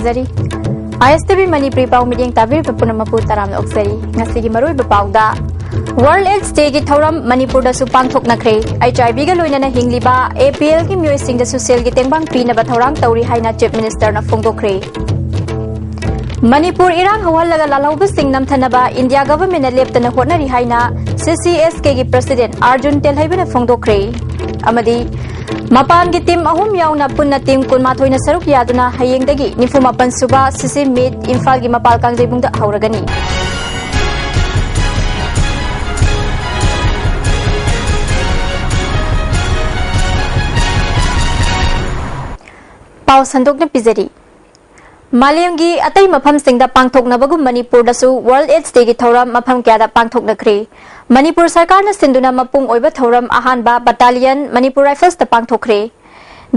ꯊꯝꯖꯔꯤ ISTV Manipuri pau meeting tabir Punamapu taram oksari ngasigi marui bapauda World AIDS Day gi thoram Manipur da su pangthok nakre HIV ga loinana hingliba APL gi myoi sing da social gi tengbang pina ba thorang tauri haina chief minister na phongdokre Manipur Iran hawalaga lalauba sing namthanaba India government na leptana hotnari haina CCSK gi president Arjun Telhaibana phongdokre amadi Mapan gi team ahum yauna punna team kunmathoi na saruk yaduna hayengdagi nifumapan suba CC Meet Imphal gi mapal kangjebungda hauragani Pau sandokna pizari Malayamgi atai mafam singda pangthoknabagu Manipur dasu World AIDS Day gi thoram mafam kyada pangthoknakre Manipur sarkar na sinduna mapung oiba thoram ahanba battalion Manipur Rifles ta pangthokre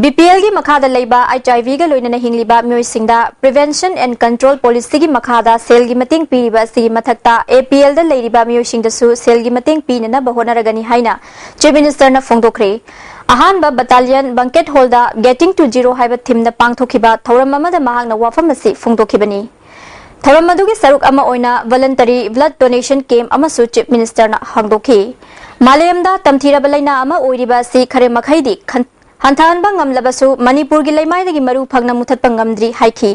BPL gi makhada leiba HIV ga loinana hingliba myoi singda prevention and control policy gi makhada sel gi mating piriba sigi mathakta APL da leiriba myoi singda su sel gi mating pinana bahonaragani haina chief minister na phongdokre Ahanba battalion banquet hall da getting to zero haiba thim na pangthokiba thoram amada mahang na wafam asi phongdokhibani thoram adugi saruk ama oina voluntary blood donation camp amasu chief minister na hangdokhi Malayam da tamthira balaina ama oiriba si khare makhaidi hantanba ngamlabasu Manipur gi leimaidagi maru phagna muthatpa ngamdri haiki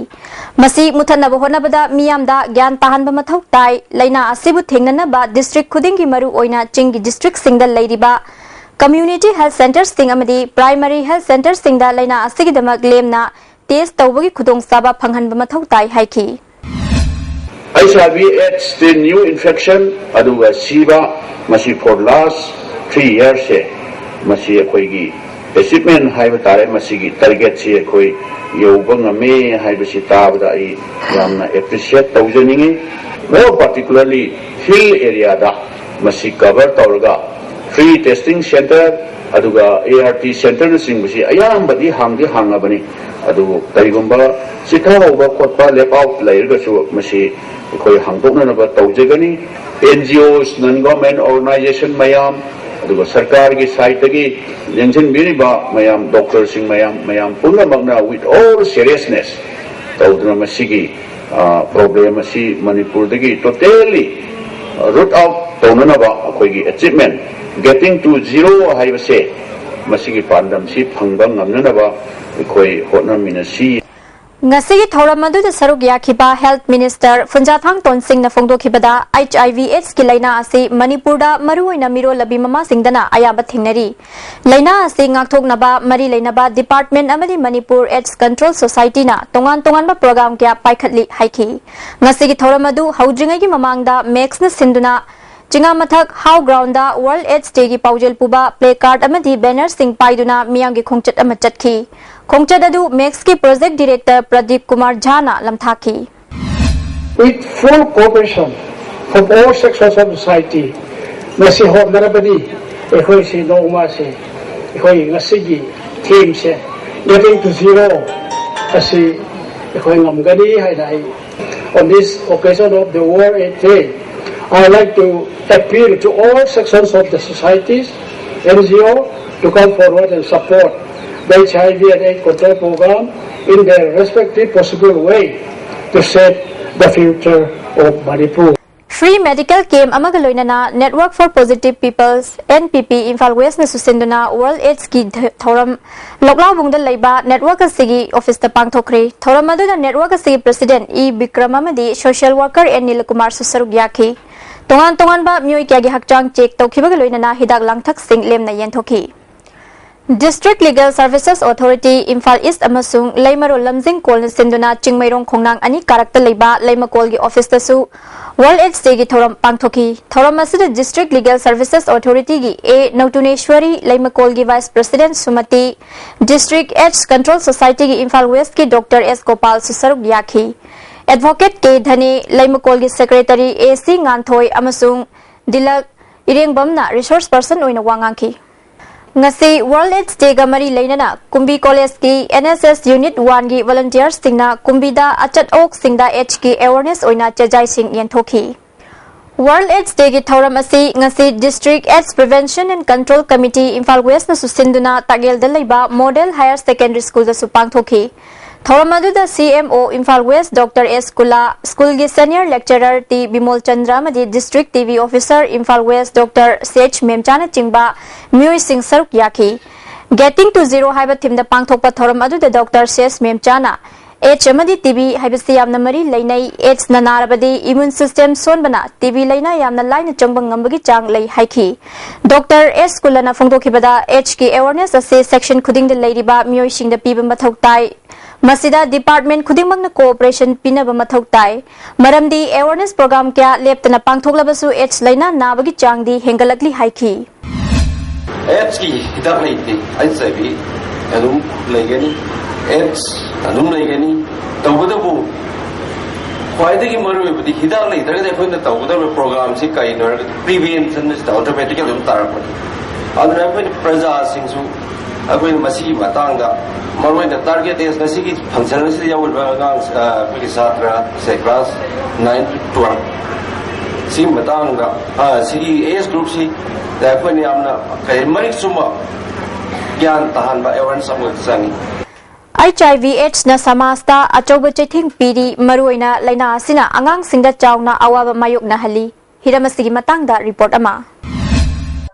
masi muthanaba honabada miyam da gyan tahanba mathau tai leina asibu thengnana ba district khuding gi maru oina chingi district singda leiriba Community Health Centers sing amadi Primary Health Centers sing da laina asigi damak lemna test tawbagi khudong saba phanghanba mathau tai haiki HIV AIDS the new infection aduga siba masi for last 3 years se masi khoi gi achievement haiba tare masi gi target se khoi yoba ngame haiba si tabda I yamna appreciate tawjaningi more particularly hill area da masi cover tawraga Free testing center aduga ART center na singbasi ayambadi hangdi hangabani adu tarigumba sikha hoba khotpa lep out lairga su masi koi hangdokna na ba tawjegani NGOs non government organization mayam aduga sarkar gi site gi jengsin biri ba mayam doctor sing mayam punna magna with all seriousness tawduna masigi problem asi Manipur dagi totally root out tawna ba koi gi achievement Getting to zero haibase masigi pandam si phangbang ngamnaba koi hotnamina si Ngasigi thoramadu da saruk yakhiba health minister Funjathang Tonsing na phongdokhibada HIV AIDS ki laina asi Manipur da maruoina miro labi mama singdana ayaba thingnari laina asi ngakthoknaba mari leinaba department amadi Manipur AIDS Control Society na tongan ba program kya paikhatli haiki ngasigi thoramadu haudringai gi mamangda max na sinduna Jinga mathak how ground da World AIDS Day gi paujel puba play card amadi banner sing paiduna miyam gi khongchat ama chatki khongchat adu max ki project director Pradeep Kumar Jhana lamthaki With full cooperation from all sections of society nasi hom narabadi ekhoi si noma se ekhoi ngasi gi theme se getting to zero asi ekhoi ngamgani hai dai on this occasion of the World AIDS Day I would like to appeal to all sections of the societies, NGO, to come forward and support the HIV and AIDS control program in their respective possible way to set the future of Manipur. Free medical camp amagaloinana Network for Positive Peoples NPP Imphal West na susinduna World AIDS ki thoram loklaw bungda leiba network asigi office ta pangthokre thoram adu da network asigi president E Bikramamadi social worker N Nilkumar susaruk yakhi tongan ba myoi kya gi hakchang check tawkhibaga loinana hidak langthak sing lemna yenthoki District Legal Services Authority Imphal East amasung Leimaro Lamjing Kol sinduna Chingmairong Khongnang ani karakta leiba Leimakol gi office ta su World AIDS Day gi thoram pangthoki thoram asida District Legal Services Authority gi A Nautuneshwari Leimakol gi Vice President Sumati District AIDS Control Society gi Imphal West ki Dr S Gopal susaruk yakhi Advocate K Dhani Leimakol gi Secretary AC Nganthoi amasung Dilak Irengbamna resource person oina wangangki Ngasi World AIDS Day ga mari leinana Kumbi College ki NSS Unit 1 gi volunteers singna Kumbi da achat ok singda H ki awareness oina chajai sing yenthoki World AIDS Day gi thoram asi ngasi District AIDS Prevention and Control Committee Imphal West na susinduna tagel da leiba Model Higher Secondary School da supang thoki Thoram aduda CMO Imphal West Dr. S. Kula, School gi Senior Lecturer T. Bimol Chandra Madi District TV Officer Imphal West Dr. C.H. Memchana Chingba, Mui Singh Saruk Yaki. Getting to Zero Haiba Tim the Pangthokpa Thoram aduda Dr. C.S. Memchana. H. Amadi TB Haibasi Yamna Mari Lainai H. Nanarabadi Immune System Sonbana TB Laina Yamna Line Changbangambagi Chang Lay Haiki. Dr. S. Kulana Fungdokibada H. Ki Awareness Assay Section Kuding the Lady Ba Mui Sing the Piba Mathoktai. Masida Department Kudimang Cooperation Pinaba Mathoktai. Maramdi Awareness Program Kya Leptana Pangtoglabasu H. Laina Nabagi Changdi Hengalakli Haiki. H. Hidak Lady, ISTV, Alum Legani, H. Alum Legani, Tawadabu. Why the Maru with the Hidak Lady, there is a point that Tawada program Sika in order prevention is the automatic therapy. Other Preza sings I will Masi Matanga. Marwin the target is Nasiki functionality will be say class 9 to 12. See Matanga, see AS group C, the Aquaniamna, Marik Suma, Yan Tahan by Evan Samuel Sani. HIV/AIDS na samasta achoba chething pidi maruina laina asina angang singda chawna awaba mayok na hali hiramasigi matangda report ama.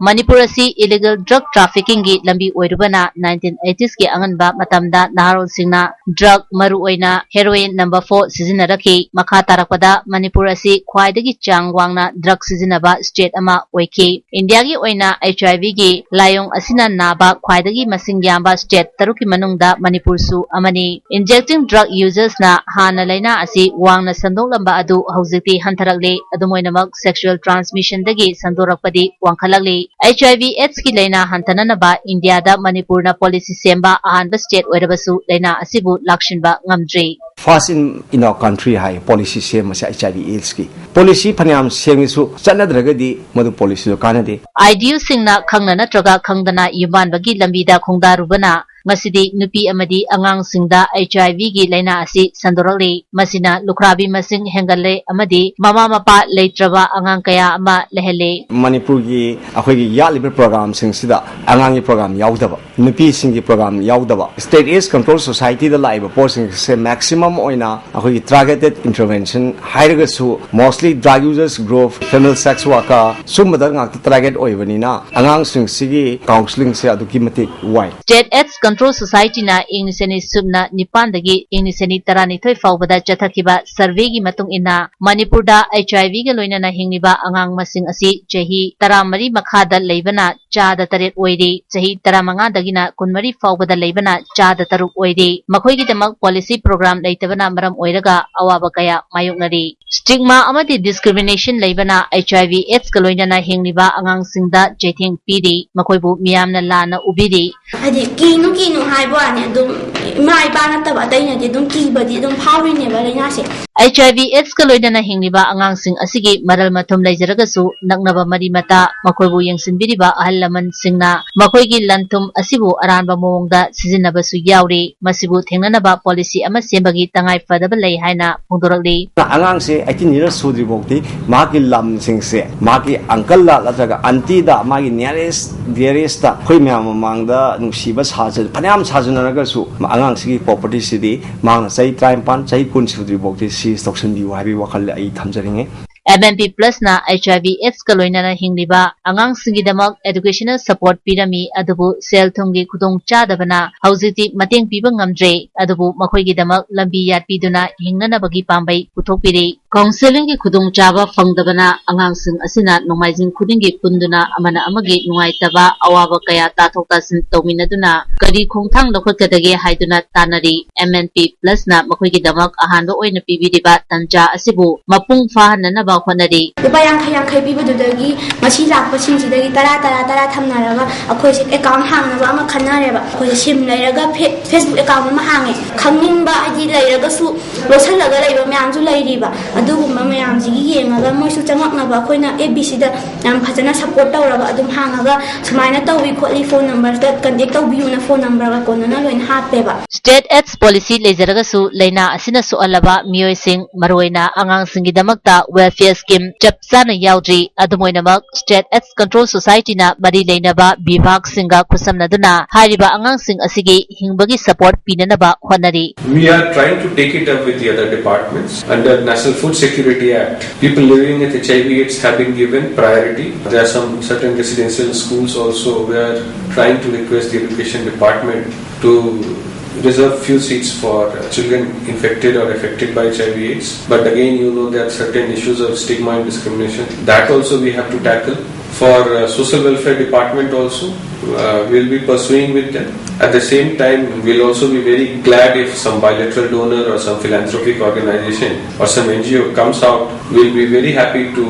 Manipur asi illegal drug trafficking gi lambi oirubana 1980s ki anganba matamda naharol singna drug maru oina heroin number 4 sizinaraki makha tarakpada Manipur asi khwaidagi chang wangna drug sizinaba state ama oiki India gi oina HIV gi layong asina naba khwaidagi masing yamba state taruki manungda Manipur su amani injecting drug users na hana laina asi wangna sandok lamba adu hauzikti hantarakle adumoinamak sexual transmission dagi sandorakpadi wangkhalakli HIV/AIDS ki laina hantananaba India da Manipur na policy semba ahanba state oirabasu laina asibu lakshinba ngamdri. First in our country high policy same as HIV/AIDS ki policy phanyam semisu chanadragadi madu policy kanade IDU singna khangna natraga khangdana yuban bagi lambida khongdarubana Masidi nupi amadi angang singda HIV gi laina asi sandorali masina lukrabi masing hengale amadi mama mapa leitraba angang kaya ama lehele Manipur gi akhoi gi yaliber program sing sida angang gi program yaudaba nupi sing gi program yaudaba state AIDS control society da live posting se maximum oina akhoi gi targeted intervention hairaga su mostly drug users group female sex worker sumada ngak target oibanina angang sing sigi counseling se aduki mate wai state AIDS Control Society na Ingniseni Subna Nipandagi Ingniseni Taranitoy Faubada Chathakiba Survey matung ina Manipur da HIV ga loina na hingiba angang masing asi chahi taramari makhada leibana chada taret oidi chahi taramanga dagina kunmari faubada leibana chada taruk oidi makhoi gi damak policy program leitabana maram oiraga awaba kaya mayoknari stigma amadi discrimination leibana HIV/AIDS ga loina na hingiba angang singda jething pidi makhoibu miyamna lana ubidi adi kinu haibane dum mai bana taba daina de dum ki badi dum phawri ne ba laina se HIV/AIDS ka loina hingiba angang sing asigi maral mathum leijaraga-su naknaba mari mata makoibu yengsinbiriba ahal laman singna makoigi lantum asibu aranba mawongda sizinaba su yauri masibu thengnanaba policy ama sembagi tangai fadaba lei haina phongdorakli angang se 18 years sudri bokti magi lam sing se magi uncle la latraga auntie da magi nearest dearest ta khoi myam mangda nungsiba saje phanyam sajunaraga su angang sigi property sidi mangna sai time pan sai kun sudri bokti Stockson view habi wakal ay thamjaringe MMP Plus na HIV/AIDS ka loina na hingliba angang singidamak educational support pirami adubu sel thumgi khudong chadabana hauziti mateng piba ngamdre adubu makhoigi damak lambi yat piduna hingnana bagi pambai puthokpiri counseling gi khudong chaba fangdabana angang sing asina nomaijing khudingi punduna amana amagi nungaitaba awaba kaya tathokta sin tawminaduna kari khongthang lokhodkadage haiduna tanari MNP Plus na makhoigi damak ahanba oina pibiriba tanja asibu mapung fahanana khonari lupa yang pibududagi masi lakpasingsidagi tara thamnaraga akhoi account hangnaba ama khanareba akhoi sim leiraga Facebook account ama hange khangninba id leiraga su losallaga leiba myamju leiriba ꯑꯗꯨꯒꯨꯝꯕ ꯃꯌꯥꯝꯁꯤꯒꯤ ꯌꯦꯡꯉꯒ ꯃꯣꯏꯁꯨ ꯆꯪꯉꯛꯅꯕ ꯑꯩꯈꯣꯏꯅ FBCꯗ ꯌꯥꯝ ꯐꯖꯅ support ꯇꯧꯔꯒ ꯑꯗꯨꯝ ꯍꯥꯡꯉꯒ ꯁꯨꯃꯥꯏꯅ ꯇꯧꯋꯤ ꯈꯣꯠꯂꯤ ꯐꯣꯟ ꯅꯝꯕꯔꯗ ꯀꯟꯇꯦꯛ ꯇꯧꯕꯤꯌꯨꯅ ꯐꯣꯟ ꯅꯝꯕꯔꯒ ꯀꯣꯟꯅꯅ ꯂꯣꯏꯅ ꯍꯥꯞꯄꯦꯕ State AIDS policy leizaragasu laina asina sualaba miyoising maroina angangsinggidamakta welfare scheme chapchana yaudri adumoinamak State AIDS Control Society na mari leinaba bibhag singa khusamnaduna hariba angangsing asigi hingbagi support pinanaba honari. We are trying to take it up with the other departments under National Food Security Act. People living with HIV/AIDS have been given priority. There are some certain residential schools also. We are trying to request the education department to reserve few seats for children infected or affected by HIV/AIDS. But again, you know, there are certain issues of stigma and discrimination. That also we have to tackle. For social welfare department also, we'll be pursuing with them. At the same time, we'll also be very glad if some bilateral donor or some philanthropic organization or some NGO comes out. We'll be very happy to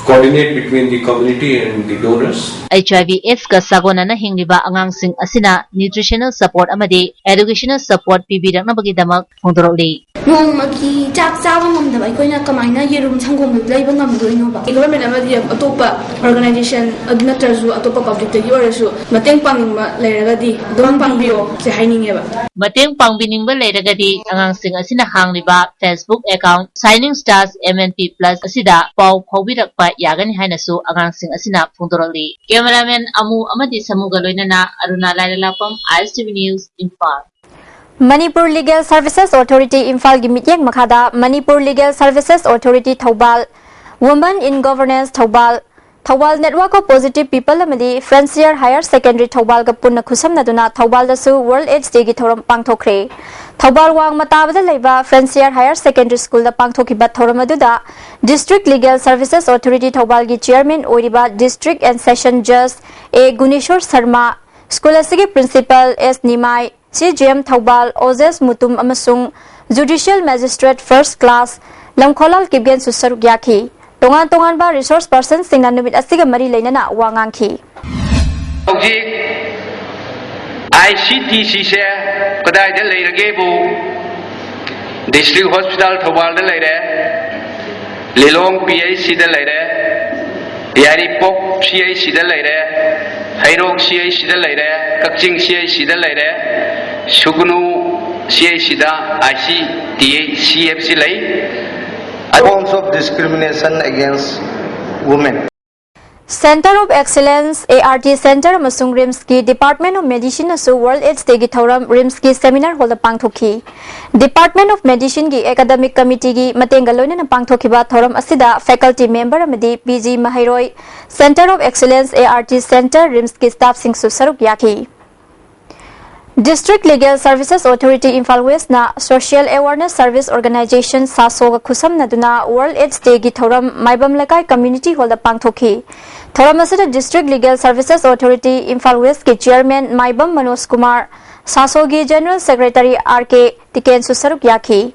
coordinate between the community and the donors. HIV/AIDS ka sagonana hingliba angangsing asina nutritional support amadi educational support pibiraknabagidamak phongdoroli. ꯅꯣꯡꯃꯒꯤ ꯆꯥꯛ ꯆꯥꯕ ꯉꯝꯗꯕ ꯑꯩꯈꯣꯏꯅ ꯀꯃꯥꯏꯅ ꯌꯦꯔꯨꯝ ꯁꯪꯒꯣꯝ ꯂꯩꯕ ꯉꯝꯗꯣꯏꯅꯣꯕ government ꯑꯃꯗꯤ ꯑꯇꯣꯞꯄ ꯑꯣꯔꯒꯅꯥꯏꯖꯦꯁꯟ ꯑꯗꯨ ꯅꯠꯇ꯭ꯔꯁꯨ ꯑꯇꯣꯞꯄ ꯄꯕ꯭ꯂꯤꯛꯇꯒꯤ ꯑꯣꯏꯔꯁꯨ ꯃꯇꯦꯡ ꯄꯥꯡꯅꯤꯡꯕ ꯂꯩꯔꯒꯗꯤ ꯑꯗꯨꯝ ꯄꯥꯡꯕꯤꯌꯣ ꯁꯦ ꯍꯥꯏꯅꯤꯡꯉꯦꯕ Mateng pangbiningba leiragadi angangsing asina hangliba Facebook account Shining Stars MNP Plus asida pau phaubirakpa yagani hainasu angangsing asina phongdoroli. Cameraman Amu amadi Samuga loinana Aruna Lailalapam ISTV News Imphal. Manipur Legal Services Authority Imphal gi mityeng makhada Manipur Legal Services Authority Thoubal Women in Governance Thoubal Network of Positive People amadi Francier Higher Secondary Thoubal ga punna khusamnaduna Thoubal dasu World AIDS Day gi thoram pangthokre. Thoubal wang matabada leiba Francier Higher Secondary School da pangthokiba thoram aduda District Legal Services Authority Thoubal gi Chairman oiriba District and Session Judge A Guneshwar Sharma School asigi Principal S Nimai CGM Thoubal Ozes Mutum amasung Judicial Magistrate First Class Lamkholal Kibgen Susaruk Yaki tongan ba resource person singna numit asiga mari leinana wangangki ICTC se kadai da leirage bu District Hospital Thoubal da leire Lilong PHC da leire Yari Pok CHC da leire Hairok CHC da leire Kakching CHC da leire Sugnu CHC da ICTCFC lei forms of discrimination against women. Center of Excellence ART Center amasung RIMS ki Department of Medicine asu World AIDS Day gi thoram RIMS ki seminar hall da pangthoki. Department of Medicine gi Academic Committee gi matenga loina na pangthokiba thoram asida faculty member amadi PG Mahairoi Center of Excellence ART Center RIMS ki staff sing su saruk yaki. District Legal Services Authority Imphal West na Social Awareness Service Organization SASO ga khusam naduna World AIDS Day gi thoram Maibam Lakai Community Hall da pangthoki. Thoram asida District Legal Services Authority Imphal West ki Chairman Maibam Manoj Kumar SASO gi General Secretary RK Tiken Susaruk Yaki.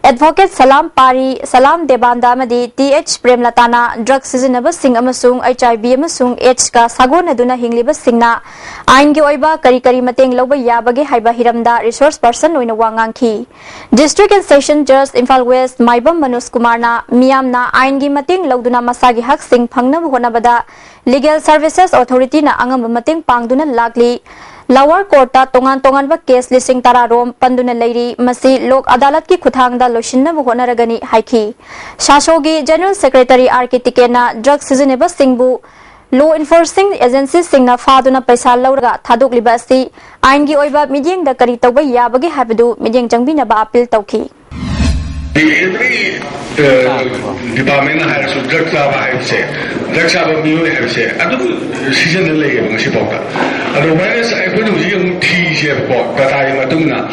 Advocate Salam Pari, Salam Debanda Madi, TH Premlatana, Drug Seasonable Sing Amasung, HIV Amasung, AIDS ka Sago Naduna Hingliba Singna, Ain Gioiba, Karikari Mateng Loba Yabagi Haiba Hiramda, Resource Person Wina Wangangki. District and Session Judge Imphal West, Maibam Manus Kumarna, Miamna, Ain Gi Mateng Loduna Masagi Hak Sing Pangna Honabada, Legal Services Authority na Angam Mateng Pangduna Lagli. Lower Court tongan ba case listing tararom panduna leiri masi lok adalat ki khuthangda losinna honaragani haiki Shashogi General Secretary RK Tikena Drug Seasonable Singbu Law Enforcing Agencies singna faduna paisa lauraga thaduk libasi aingi oiba midyeng da kari tawba yabagi habadu midyeng jangbina ba appeal tawki Every department has a drug season lay Shipoka. Otherwise, I put young tea for Katay Matuna.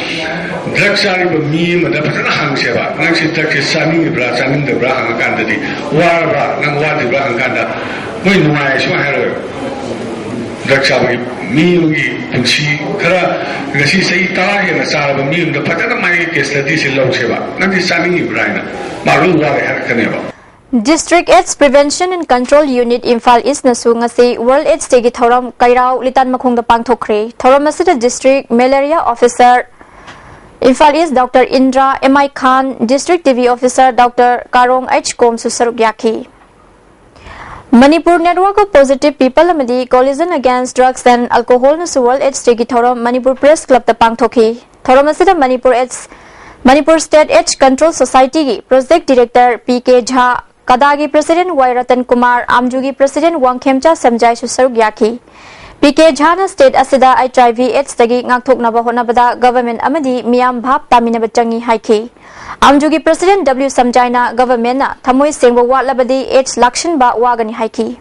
Drugs are me, the Patahang Sheba, Nancy Turkish Sami Brasan, the Brahan Kandadi, Wara, Namwadi Brahan Kanda, when my Shwahara. Me, Puchi, Kara, she say, Tari and a Sarah, me, the Patana Mai case that this is low Sheba, not the Sami Brina, Maru Wara District AIDS Prevention and Control Unit Imphal East Nasungasi World AIDS Day gi thoram Kairao Litan Makhongda pangthokre thoram asida District Malaria Officer Imphal East Dr. Indra M.I. Khan, District TV Officer Dr. Karong H. Kom Susaruk Yaki. Manipur Network of Positive People Amadi Coalition Against Drugs and Alcohol na World AIDS Day Thoram Manipur Press Club ta pangthoki. Thoram asida Manipur State AIDS Control Society gi Project Director P.K. Jha, Kadagi President Y. Ratan Kumar, Amjugi President Wang Khemcha Samjai Susaruk Yaki. P.K. Jhana State asida HIV AIDS tagi ngakthok naba honabada government amadi miyam bhap tamina bachangi haiki. Amjugi President W. Samjaina government na thamoi sengbo watlabadi AIDS lakshan ba wagani haiki.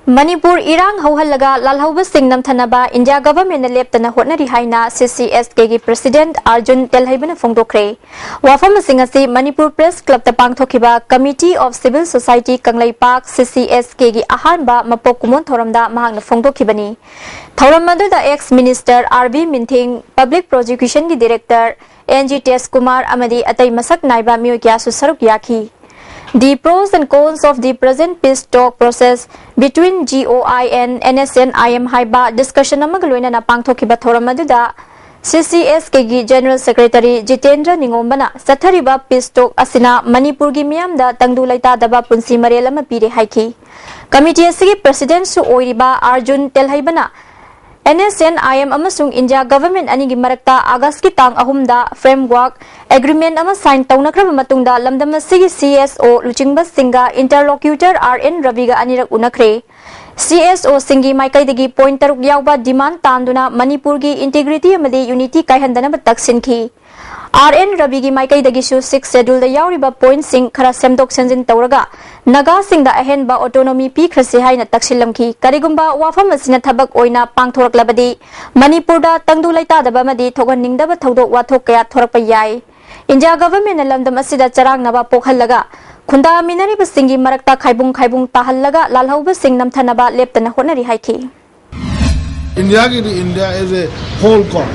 Manipur Irang Hauhalaga Lalhauba Singnam Thanaba India government leptana hotnari haina CCSK President Arjun Telhaibana Fongdokre. Wafam Singasi Manipur Press Club ta pangthokiba Committee of Civil Society Kanglai Park CCSK gi ahanba mapokumon thoramda mahangna fongdokibani. Thoram maduda ex-minister RB Minthing, Public Prosecution gi Director NG Tes Kumar Amadi Atai Masak Naiba Miyokya Susaruk Yaki. The pros and cons of the present peace talk process between GOI and NSNIM haiba discussion amagaloina na pangthokiba thoram maduda CCSK gi General Secretary Jitendra Ningombana sathariba peace talk asina Manipur gi miyamda tangdu laita daba punsi marelama pire haiki. Committee asigi President su oiriba Arjun Telhaibana NSNIM amasung India government anigi marakta August ki tang ahumda framework agreement ama sign tawnakraba matungda lamdam asigi CSO Luchingba Singa interlocutor RN Raviga anirak unakre. CSO Singi Maikai point taruk yawba demand tanduna Manipur gi integrity amadi unity kaihandana bataksinki. RN Rabigi Maikai Dagishu 6 schedule the Yauriba point sing Kara Semdok Senjin Tauraga Naga sing the Ahenba autonomy peak Rasihai na Taksilamki Karigumba Wafam Sinatabak Oina Pangtorak Labadi Manipurda Tangdulaita the Bamadi Togan Ningdaba Todo Watokaya Torapayai India government alamdam asida charang naba pokhalaga Kunda Minari Basingi Marakta Kaibung Tahalaga Lalhauba Sing Namtanaba Leptana Honari Haiki. India is a whole core.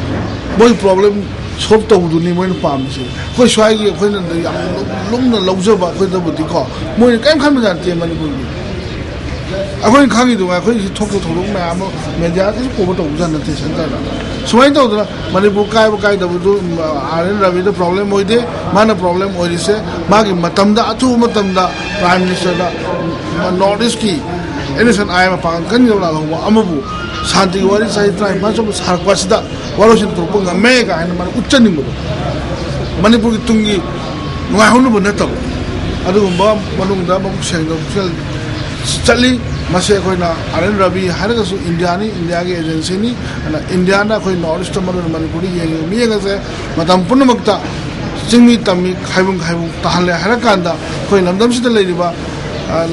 Boy problem solve to do ni mo pam si ko swai gi ko lum na lawja ba ko da budi ko mo ni kam kham jan te mani budi akoi khangi do ko si thok thok lum na mo me ja ki ko to jan na te san da swai to da mani bu kai da bu aren ravi da problem hoy de mana problem hoy se ma gi matam da atu matam da prime minister da notice ki innocent I am pa kan yo la lo amabu Santi wari sai try masuk sarkwasida walaupun terpungga mega ini mana ucapin itu Manipur tungi ngai hunu benar tahu aduh mbak manung dah mbak seng dah sekali masih kau na Aren Ravi hari kasu India ke agensi ni India na kau North mana Manipuri yang ni yang saya macam pun makta cingmi tami kaibung tahan le hari kanda kau namdam sih terlebih riba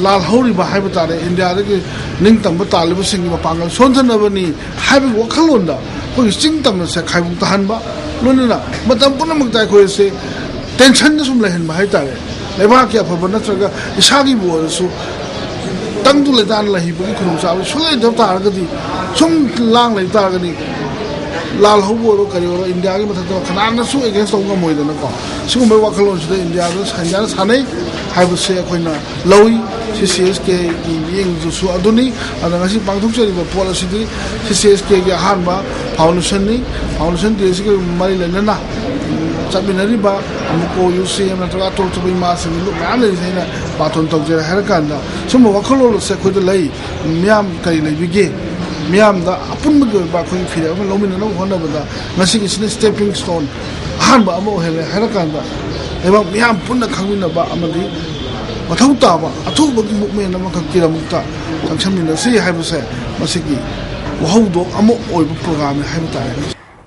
Lal Hori bah hai betare India ke ning tam betale bu singi pangal sonsan na bani hai bu wakalonda ko sing tam se khai bu tahan ba lona matam pun magtai ko se tension na sum lehen ba hai tare leba kya fa bana traga isagi bu su tangdu le dan la hi bu khum sa su le dab tar ga di sum lang le tar ga ni Lal Hobo kari oro India ke matha khana na su against ong moi da na ko su mo wakalon su India do sanjan sanai hai bu se ko na lowi CCSK ki yeng ju su aduni ada ngasi pangthuk chari ba policy di CCSK ki han ba foundation di se mari le na sabinari ba amko UC na tra to bi ma se lu ma le se na ba ton tok je har kan da su mo wakalo se ko de lai miam kai le bige miam da apun mu ba ko fi da lo min na hona ba da ngasi ki stepping stone han ba mo hele har kan da eba miam pun na khangmin na ba amadi mathau ta ba athu ba ki mukme na makak kira mukta kangcham ni se hai bu se masiki wahau do amo oi bu program hai ta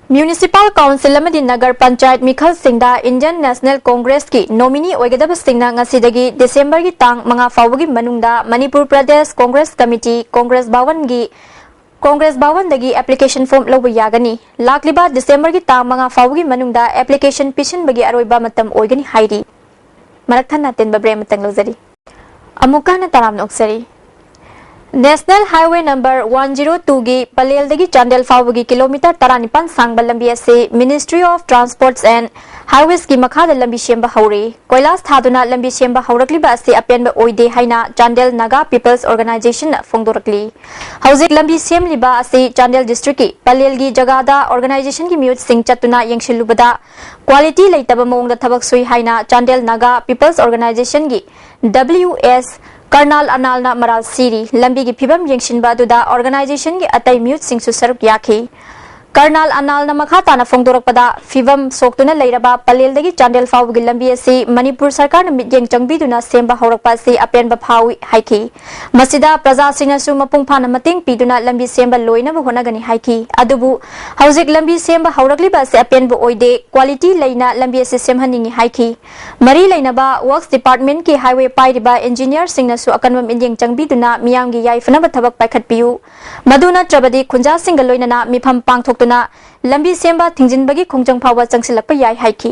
Municipal Council amadi Nagar Panchayat Mikhal Singda Indian National Congress ki nominee oigada singna ngasidagi December gi tang manga fawgi manungda Manipur Pradesh Congress Committee Congress Bhawan dagi application form loba yagani lakliba December gi tang manga fawgi manungda application pishin bagi aroiba matam oigani hairi Marak thana tin ba brem tang lozari. Amuka na taram noksari. National Highway number 102 gi Palel dagi Chandel fawgi kilometer 19 sang lambi ase Ministry of Transports and Highways ki makha da lambi semba hauri koilas thaduna lambi semba haurakli ba ase apen ba oide haina Chandel Naga People's Organization na fongdorakli hauzik lambi semli ba ase Chandel district ki Palel gi jagada organization ki mute sing chatuna yengshilubada quality leitaba mong da thabak sui haina Chandel Naga People's Organization gi WS Karnal Analna Maral Siri lambi gi phibam yengshin ba du da organization gi atai mute sing su saruk yakhi Karnal Analna makhata na fongdorak pada phibam soktuna leiraba Palel dagi Chandel faw gi lambi ase Manipur sarkar na mityeng changbi duna semba haurak pa se apen ba phawi haiki masida praja singna su mapung phana mating piduna lambi semba loina ba honagani haiki adubu hauzik lambi semba haurakli ba se apen ba oide quality leina lambi ase semhaningi haiki mari leina ba works department ki highway pairiba engineer singna su akanwa mityeng changbi duna miyam gi yaifna ba thabak paikhat piu maduna trabadi khunja singa loina na mifam pangthok na lambi semba thingjin bagi khongjang phawa changsilak pa yai haiki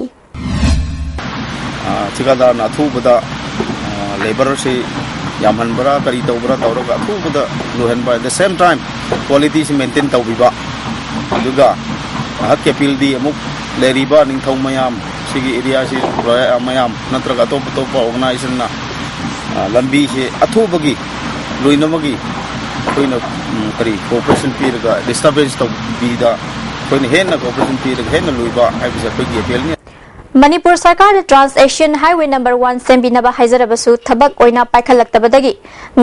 chikada na thubada labor se yamhan bara kari tawbara tawraga thubada lohan by the same time quality se maintain tawbiba duga hak appeal di amuk leriba ningthau mayam sigi area se mayam natraga top organization na lambi se athubagi loinamagi koina kari cooperation period disturbance to be the koina henna cooperation period henna luiba haibisa kogi appeal ni Manipur Sarkar Trans Asian Highway number 1 sembinaba haizarabasu thabak oina paikhalaktabadagi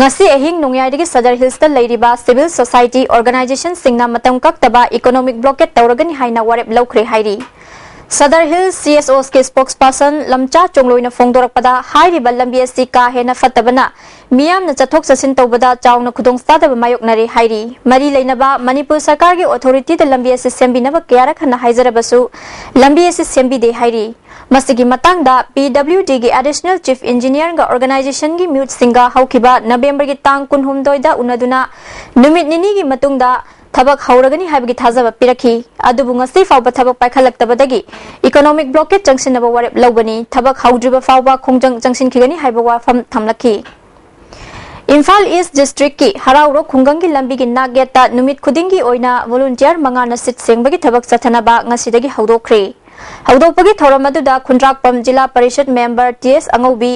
ngasi ahing nungyai Sadar Hills ta leiriba civil society organization singna matam kaktaba economic blockade tawragani haina warep lawkhre hairi Sadar Hills CSO's ke spokesperson Lamcha Chongloina fongdorak pada hairiba lambi asi ka hena fatabana miyam na chathok chasin tawbada chawna khudong sadaba mayok nare hairi mari leinaba Manipur Sarkar gi authority da lambi asi sembinaba kayara khana haizarabasu lambi asi sembi de hairi masigi matang da PWD gi additional chief engineer ga organization gi mute singa haukiba November gi tang kunhumdoi da unaduna numit nini gi matungda thabak hauragani haibagi thajaba pirakhi adubu ngasi fawba thabak paikhalaktabadagi economic blockade changsinaba warep lawbani thabak haudriba fawba khongjang changsinkhigani haiba wafam thamlakhi Imphal East District ki Harauro Khungangi lambi gi nageta numit khudingi oina volunteer mangana sit sengbagi thabak chathanaba ngasidagi haudokre haudokpagi thoramadu da Khundrakpam Jilla Parishad member TS Angobi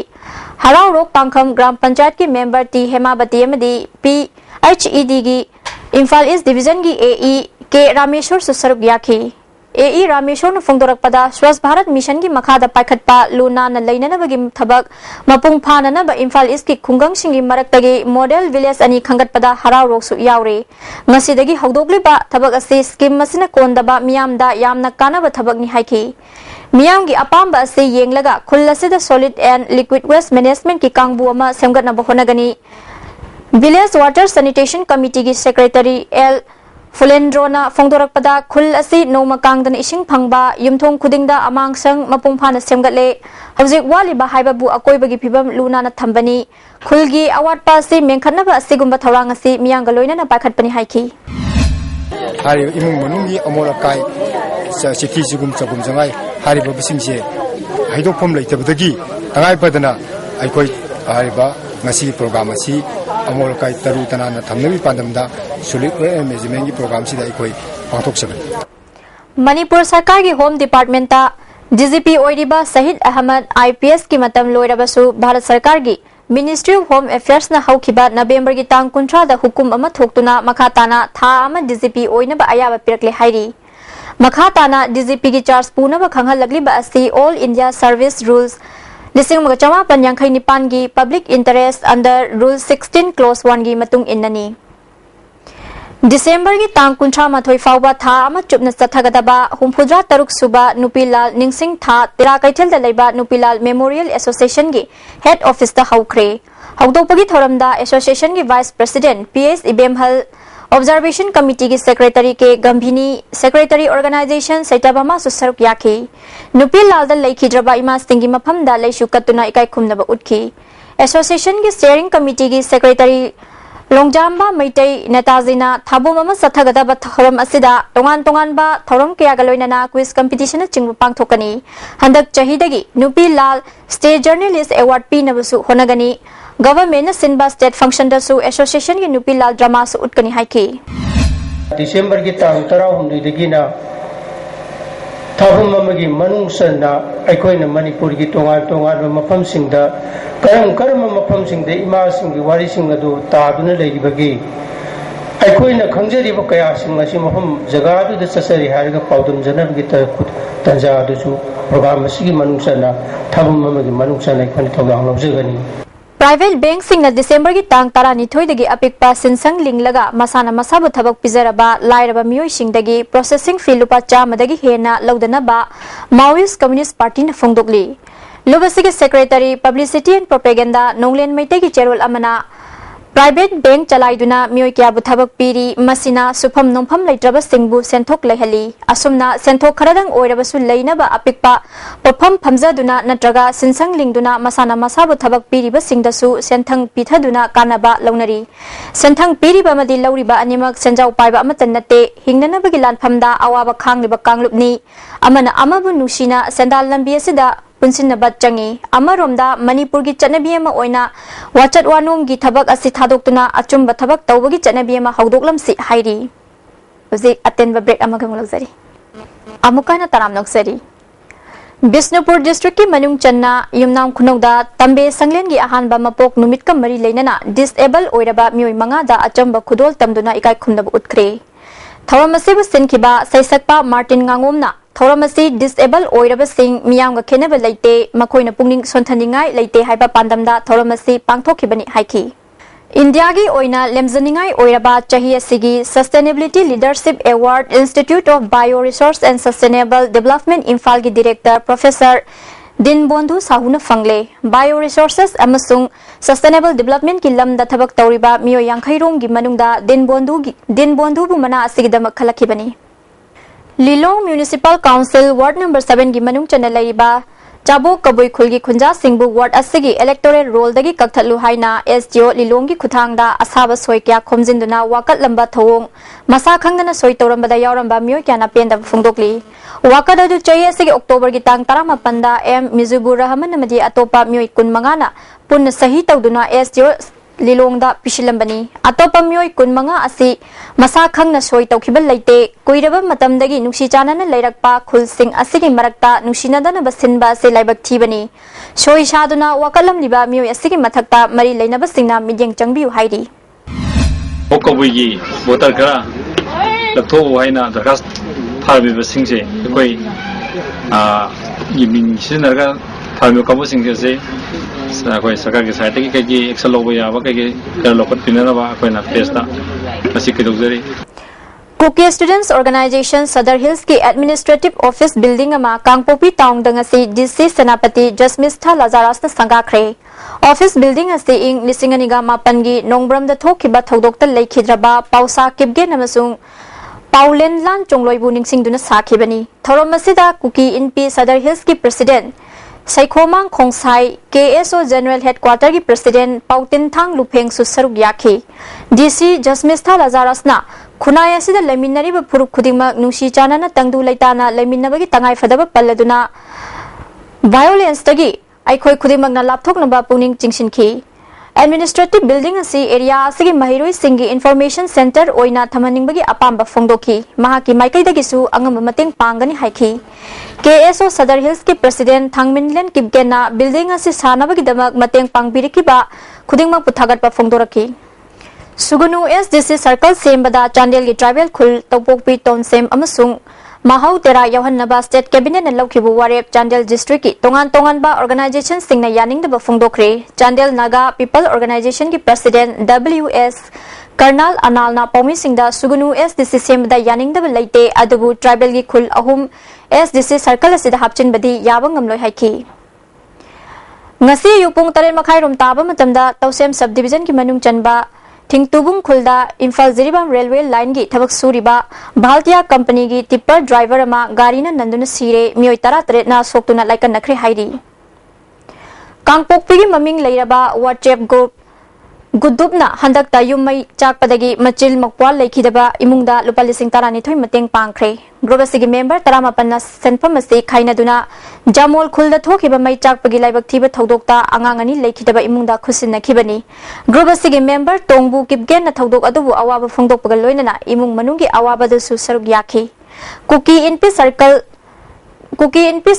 Harauro Pangkham Gram Panchayat ki member T Hemabati amadi PHED gi Imphal East Division gi AE K Rameshwar susaruk yakhi AE Rameshwar na fongdorak pada Swachh Bharat Mission gi makhada paikhatpa luna na leinana bagi thabak mapung phana na ba Imphal East ki khungang singi maraktagi model village ani khangat pada Harau rok su yaure ngasidagi hawdokli ba thabak ase scheme masina kondaba miyamda yamna kanaba thabak ni haiki miyam gi apamba ase yenglaga khulasida solid and liquid waste management ki kangbu ama semgatna bahonagani Village Water Sanitation Committee ki Secretary L Fulendrona fongdorak pada khul asi noma kangdan ising phangba yumthong khudingda amangsang mapungphana semgatle hawjik wali ba haiba bu akoi bagi phibam luna na thambani khulgi award pa si mengkhatna ba asigumba thawrang asi miyang galoina na pakhatpani haiki hari imung manungi amora kai sikhi sigum chagum jangai hari ba bisingse haidokpham leitabadagi tangai padana aikoi hari ba ngasi program asi amol kai taru tanana thamnabi pandamda solid waste management ki program sida ikoi pangthok saban Manipur Sarkar gi Home Department ta DGP oiriba Sahid Ahmad IPS ki matam loirabasu Bharat Sarkar gi Ministry of Home Affairs na haukiba November gi tang 19 da hukum ama thoktuna makhatana tha ama DGP oina ba ayaba pirakle hairi makhatana DGP gi charge puna ba khanghalagli ba asi All India Service Rules Lising magachama panyangkhay nipan gi public interest under Rule 16 Clause 1 gi matung innani December gi tang 19 fawba tha ama chupna chathagadaba humphudra taruk suba Nupilal Ningsing tha tira kaithel da leiba Nupilal Memorial Association gi head office da haukre haudopagi thoramda association gi vice president PS Ibemhal Observation Committee ki Secretary ke Gambhini Secretary Organization Saitabama susaruk yakhi Nupilal da leikidraba ima stingi maphamda leishu katuna ikai khumnaba utki Association ki Steering Committee ki Secretary Longjamba Maitei Netazina Tabumama Satagada Thoram Asida, Tongan Tonganba, Thoram Kiagaloinana quiz competition at Chingpang Tokani, Handak Chahidagi, Nupi Lal, State Journalist Award P Navasu Honagani, Government Sinba State Function Dasu Association Nupi Lal Dramas Utkani Haiki. December Gitang Tarahum Digina Tabumamagi Manung Sana, Aikoina Manipuri Tongan Tongan Mapam Singda. Karam mapam sing de ima sing gi wari sing adu taaduna legi bagi aikoina khangjari ba kaya sing masi mafam jaga du de sasari harga paudum janab gi ta tanja adu su program sigi manungsana thabum mamagi manungsana khani thawang lobjagani Private bank sing na December gi tang tarani thoidagi apikpa sinsang linglaga masana masabu thabak pizaraba lairaba miyoi singdagi processing fee lupa chamadagi hena lawdana ba Maoist Communist Party na phongdokli Lubasigi Secretary Publicity and Propaganda Nonglen Maitegi Cherul Amana Private Bank Chalaiduna Mioikia Buthabak Piri Masina Supam Nompam Laitraba Singbu Sentok Lehali Asumna Sentok Karadang Oirabasu Lainaba Apikpa Popam Pamzaduna Natraga Sinsang Lingduna Masana Masabu Tabak Piriba Singdasu Sentang Pithaduna Kanaba Launari Sentang Piriba Madi Lauriba Animak Senjau Paiba Amatanate Hingnana Bagilan Pamda Awaba Kangliba Kanglupni Amana Amabu Nushina Sendal Lambiasida Punsin Batjangi, Amaromda, Manipuri Chanabiama Oina, Wachat Wanum Gitabak Asitadokuna, Achum Batabak, Tawagi Chanabiama, Haudoklam Si Hairi. Uzi attend break Amagang Luxury. Amukana Taram Noxeri. Bisnupur District Manung Channa, Yumnam Kunoda, Tambe Sanglengi Ahan Bamapok, Numitka Mari Lenana, Disable Oiraba Mui Mangada, Achamba Kudol Tamduna Ikai Kundab Utkre. Thoramasibu Sinkiba, Saisakpa, Martin Ngangumna. Thoramasi disable oiraba sing miyam ga khenaba leite makoina pungning sonthaningai leite haiba pandamda thoramasi pangthokibani haiki India gi oina lemzaningai oiraba chahi asigi Sustainability Leadership Award Institute of Bioresource and Sustainable Development Imphal gi Director Professor Dinbondhu Sahuna Fangle Bioresources amasung Sustainable Development ki lamda thabak tawriba miyo yankhairom gi manungda Dinbondhu bu mana asigidama khalakibani Lilong Municipal Council Ward Number 7 gi manung chanalaiba Chabo Kaboi Khulgi Khunja Singbu Ward asigi electoral roll dagi kakthalu haina SGO Lilong gi khuthangda asaba soikya khomjinduna wakat lamba thawong masa khangdana soi torambada yauramba myo kyana penda phungdokli wakat adu chai asigi October gi tang 18 da M Mizubur Rahman amadi atopa myo 15 na punna sahi tawduna SGO Lilong da Pishilambani atopa myo 15 asi masa khangna soi tawkhibal leite koiraba matamdagi nuksi chanana leirakpa khulsing asigi marakta nuksinadana basinba se laibak thibani soi shaduna wakalam liba myo asigi mathakta mari leinaba singna midyeng changbiu hairi Okobugi voter kara lakto haina dakas tharbi basingse koi yiming sinarga tharbi kabu singse se koi sarkar ki sahayata ki kai action lobo ya ba kai kar lokat pinana ba koi na testa asi kidogzari Kuki Students Organization Sadar Hills ki Administrative Office Building ama Kangpopi Town dangasi DC Senapati Jasmistha Lazaras na sangakre Office Building asi ing lisinganiga mapangi nongbram da thokiba thodokta leikhidraba pausa kibge namasung Paulen Lan Chongloibu ningsingduna sakhibani Thoromasida Kuki NP Sadar Hills ki President Saikhomang Khongsai KSO General Headquarter ki President Pautin Thang Lupeng Susaruk Yakhi DC Jasmistha Lazarasna Khunaya sida leminari ba phuruk khudima nungsi chanana tangdu laitana leminabagi tangai fadaba palladuna violence tagi aikhoi khudimak na lapthokna ba puning chingsinki Administrative Building asi area asigi mahiroi singi Information Center oina thamaningbagi apamba phongdoki mahaki maikai su angam mateng pangani haiki KSO Sadar Hills ki President Thangminlen Kibgena building asi sanabagi damak mateng pangbiriki ba khudingmak puthagat pa phongdoraki Sugunu SDC Circle Sembada Chandel ki Tribal Khul Topokpi Ton Sem amasung Mahau Tera Yohannaba State Cabinet na Lokhibu Warep Chandel District ki tongan ba organization singna yaning da phongdokre Chandel Naga People Organization ki President WS Colonel Anal na Pomi Singda Sugunu SDC Sembada yaning da laite adubu Tribal ki Khul ahum SDC Circle asida hapchin badi yabang ngamloi haiki Ngasi yupung taren makhai rom taba matamda Tausem Subdivision ki manung chanba Thingtubung Khulda Imphal Jiribam Railway Line gi thabak suriba Bhaltia Company gi tipper driver ama garina nanduna sire mioi tara tare na soktuna laikan nakre hairi Kangpokpi gi maming leiraba WhatsApp group Gudupna handakta yumai chakpadagi machil mokpal lekhidaba imungda lupa lising taranithoi mateng pangkhre. Group asigi member taramapanna senpham ase khainaduna Jamol khulda thokiba mai chakpagi laibak thiba thodokta angangani lekhidaba imungda khusinnakhibani. Group asigi member Tongbu kipgen na thodok adubu awaba phongdokpaga loinana imung manungi awaba dasu saruk yakhi. Cookie in Peace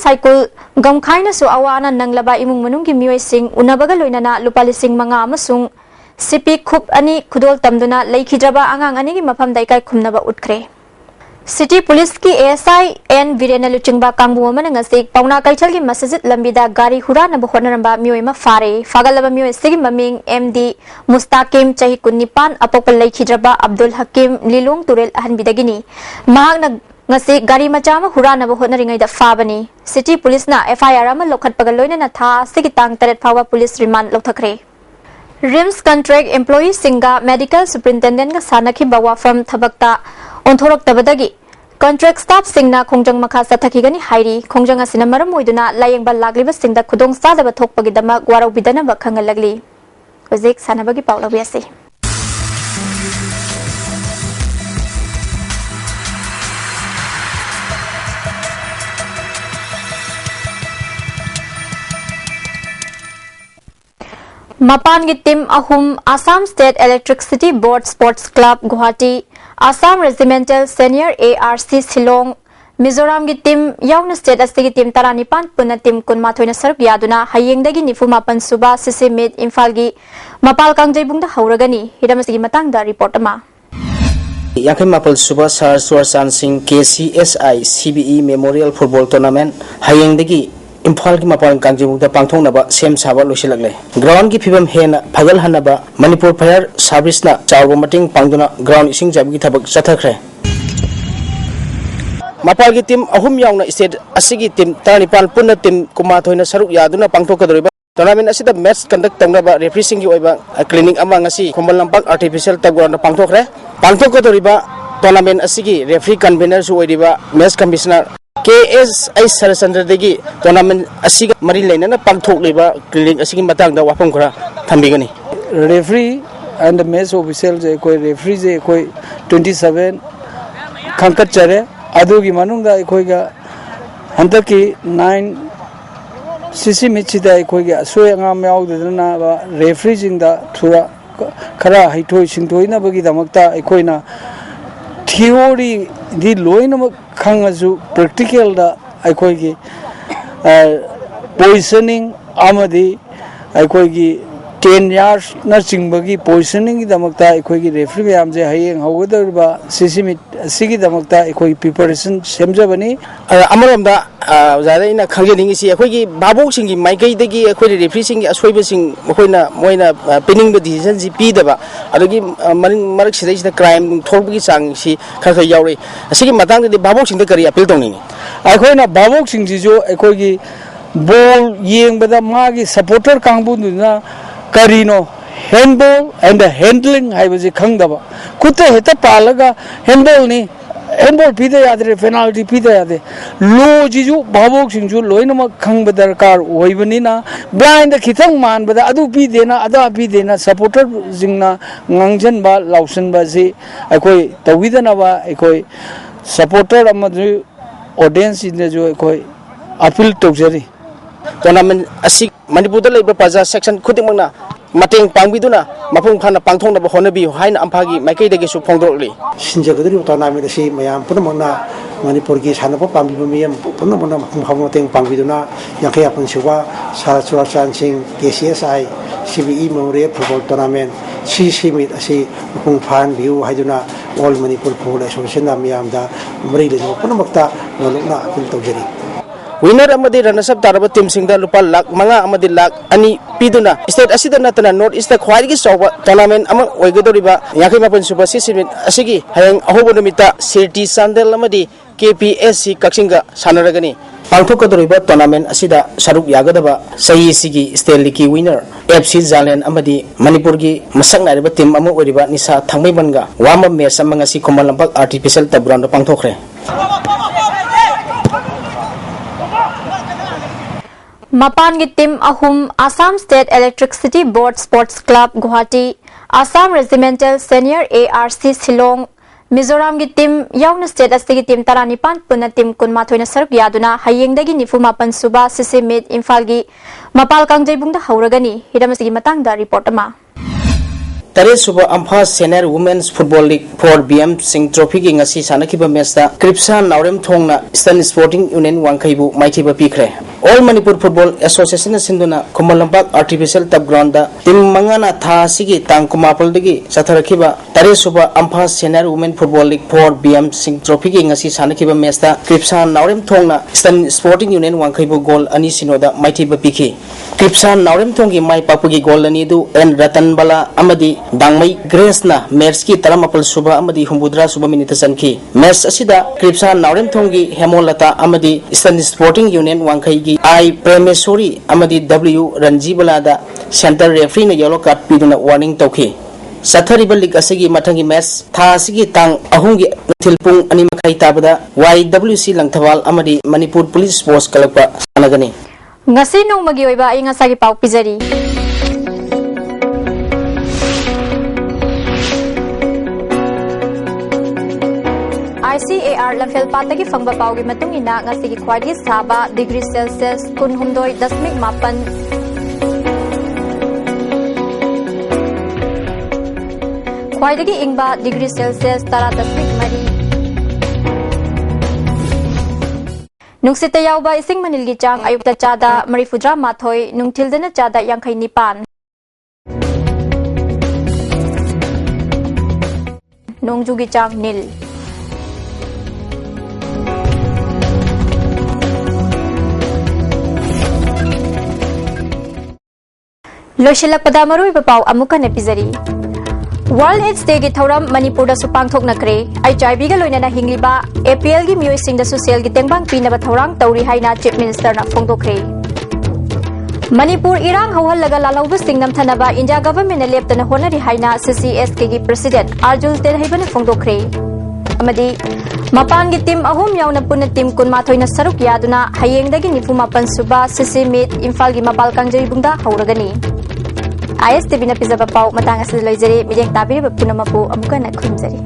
Cycle Gamkhaina su awana nanglaba imung manungi mioi sing unabaga loinana lupa lising manga amasung Sipi Khup ani khudol tamduna leikhidaba angang ani gi mafam daikai khumnaba utkre. City Police ki ASI N Virena Luchingba kangbu amana ngasi pauna kaichal gi masjid lambida gari hura na bohonaramba mioi ma fare fagalaba mioi sigi maming MD Mustaqim chahi kunnipan apopal leikhidaba Abdul Hakim Lilung Turel ahanbidagini mahakna ngasi gari machama hura na bohonaringai da fabani City Police na FIR ama lokhat pagaloina na tha sigi tang taret phawa police remand lokthakre. RIMS contract employee singa medical superintendent ga sanakhi bawa from thabakta onthorok tabadagi contract staff singna khongjang makha sathakigani hairi khongjang asina maram oiduna layengba lagliba singda khudong sadaba thokpagi dama warau bidana ba khangalagli hojik sanabagi paulabi ase. Mapan ki team ahum Assam State Electricity Board Sports Club Guwahati Assam Regimental Senior ARC Shillong Mizoram ki team yauna state asigi team taranipan puna team kunma thoina saruk yaduna hayengdagi nifumapan suba sisi mid Imphal gi mapal kangjebungda hauragani hidamasigi matangda report ama Yakai Mapal Suba Sar Suarsan Singh KCSI CBE Memorial Football Tournament hayengdagi Imphal ki mapal kangjebungda pangthongnaba sem saba loisilagle ground ki phibam hena phagal hanaba Manipur Fire Service na chawba mating pangduna ground ising jabgi thabak chathakre mapal ki team ahum yauna state asigi team taranipan punna team kuma thoina saruk yaduna pangthokadoriba tournament asida match conduct tawnaba referee sing ki oiba clinic ama ngasi khombal lampak artificial ground pangthokre pangthokadoriba tournament asigi referee convener su oidiba match commissioner KSI Sarasandra degi tournament asiga mari lainana pangthok leba clinic asigi matangda wapam khara thambigani referee and the match official je koi referee je koi 27 khangkat chare adugi manungda koi ga handaki 9 sisi michida koi ga soyanga yaudana ba referee jingda thura khara haithoi singtoina bagi damakta koina theory di loina khangasu practical da aikoi gi positioning amadi aikoi gi 10 yards na chingbagi positioning gi damakta aikoi gi referee yam je hayeng hawgadorba sisimit sigi damakta aikoi preparation semjabani amaramda zada ina khangjening si aikoi gi babok sing gi maikai dagi aikoi referee sing gi asoi sing moina pinning ba decision ji pi daba adagi marak sidai sida crime thorbi chang si khakha yauri asigi matang de babok sing de kari appeal tongni aikoi na babok sing ji jo aikoi gi ball yeng bada magi supporter kangbu na karino handball and the handling haibaji khangdaba kutta heta palaga handball ni handball pide yadre penalty pide yade lo jiju babok singju loinama khangba darkar hoibani na blind khithang man bada adu pide na ada pide na supporter jingna ngangjan ba lausan ba ji akoi tawidana ba akoi supporter amadu audience in jo akoi appeal tawjari tournament asik Manipur da leiba paja section khudimangna mateng pangbiduna mapung khana pangthongna ba honabi haina amphagi maikai dagi su phongdorli sinjagadri tournament si mayam punamangna Manipur gi sanapa pambiba miyam punamangna mapung mateng pangbiduna yakai apun suwa Saraswasan Singh KCSI CBE Memorial Football Tournament simit asi mapung phan view haiduna All Manipur Football Association miyam da mari le punamakta nolokna apil tawjari winner amadi ranasab taraba team singda lupa lak manga amadi lak ani piduna state asida natana north east da khwaigi soba tournament ama oigadoriba yakai mapan suba sisimit asigi hayang ahobonomita sirti sandel amadi KPSC kaksinga sanaragani pangthokadoriba tournament asida saruk yagadaba sahi sigi state league winner FC Jalen amadi Manipur gi masak nariba team ama oiriba nisa thangmai banga wama match amanga si khomalampak artificial tabround pangthokre Mapan ki team ahum Assam State Electricity Board Sports Club Guwahati Assam Regimental Senior ARC Silong Mizoram gi team yauna state asigi team taranipan puna team kunmathoina saruk yaduna hayengdagi nifumapan suba sisi mid imphal gi mapal kangjebungda hauragani hidamasigi matangda report ama Tare suba Ampha Senior Women's Football League for BM Singh Trophy gi ngasi sanakiba match da Kripsa Naurem Thongna Eastern Sporting Union Wangkhaibu maithiba pikre All Manipur Football Association sinduna Kumalampak Artificial Turf Ground da team mangana tha sigi tang kumapal dagi satharakiba Tare suba Ampha Senior Women Football League for BM Singh Trophy gi ngasi sanakiba match da Kripsa Naurem Thongna Eastern Sporting Union Wangkhaibu goal ani sinoda maithiba pikhi Kripsa Naurem Thonggi mai papugi goal ani du en Ratan Bala amadi Dangmai Grace na match ki taramapal suba amadi humbudra suba minute sanki match asida Kripsa Naurem Thonggi Hemolata amadi Eastern Sporting Union Wangkhai gi I Premesori amadi W Ranjibala da center referee na yellow card piduna warning tauki Sathariba League asigi mathangi match tha asigi tang ahungi thilpung ani makai tabada YWC Langthawal amadi Manipur Police Force kalakpa sanagani ngasi nongmagi oiba ai ngasagi pau pizari ICAR Lamphel Patagi Fangba Paugi Matungina ngasigi khwagi saba degree Celsius 19.8 khwaidagi ingba degree Celsius 10.3 Nungsita yauba ising manilgi chang ayukta chada marifudra mathoi nungthildana chada yangkhai nipan nongjugi chang nil Loshilakpada marui bapau amuka nepizari World AIDS Day gi thoram Manipur da supang thok nakre HIV ga loina na hingliba APL gi miyoi sing da social gi tengbang pina ba thorang tauri haina chief minister na phongdokre Manipur Irang hawhal laga lalauba singnam thanaba India government na leptana honari haina CCSK gi president Arjul Terhaibana phongdokre amadi Mapang gi team ahum yauna punna team kunmathoi na saruk yaduna hayengdagi nifumapan suba CC meet Imphal gi mapal kangjai bungda hauragani ISTV na pizza pau matang asal loijari mijeng tabiri punamapu amuka na khunjari